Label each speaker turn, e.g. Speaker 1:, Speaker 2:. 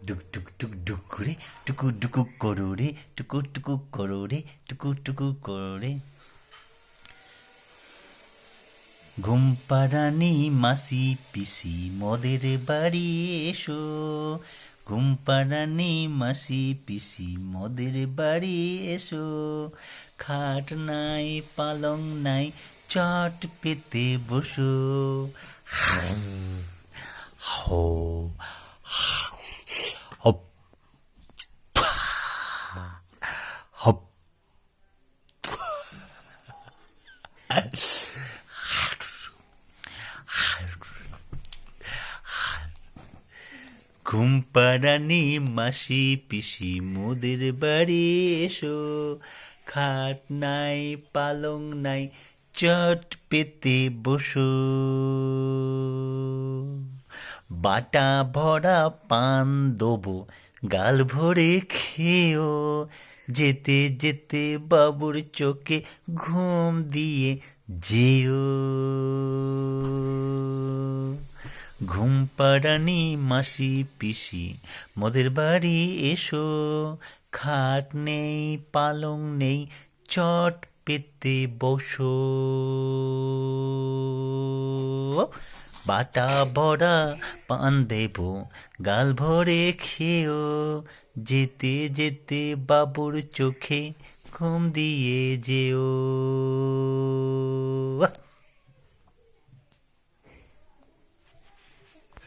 Speaker 1: ডুক ডুক ডুক ডুক করে টুকু টুকু করো রে, টুকু টুকু করো রে, টুকু টুকু করো রে। ঘুম পাড়ানি মাসি পিসি মদের বাড়ি এসো, ঘুম পাড়ানি মাসি পিসি মদের বাড়ি এসো। খাট নাই পালং নাই চট পেতে বসো। হো হপ হপ। ঘুম পাড়ানি মাসি পিসি মোদের বাড়ি এসো। খাট নাই পালং নাই চট পেতে বসো। বাটা ভরা পান দেবো, গাল ভরে খেও। যেতে যেতে বাবুর চোখে ঘুম দিয়ে যেও। ঘুম পাড়ানি মাসি পিসি মোদের বাড়ি এসো। খাট নেই পালং নেই চট পেতে বসো। বাটা ভরা পান দেব, গাল ভরে খেও। যেতে যেতে বাবুর চোখে ঘুম দিয়ে যেও।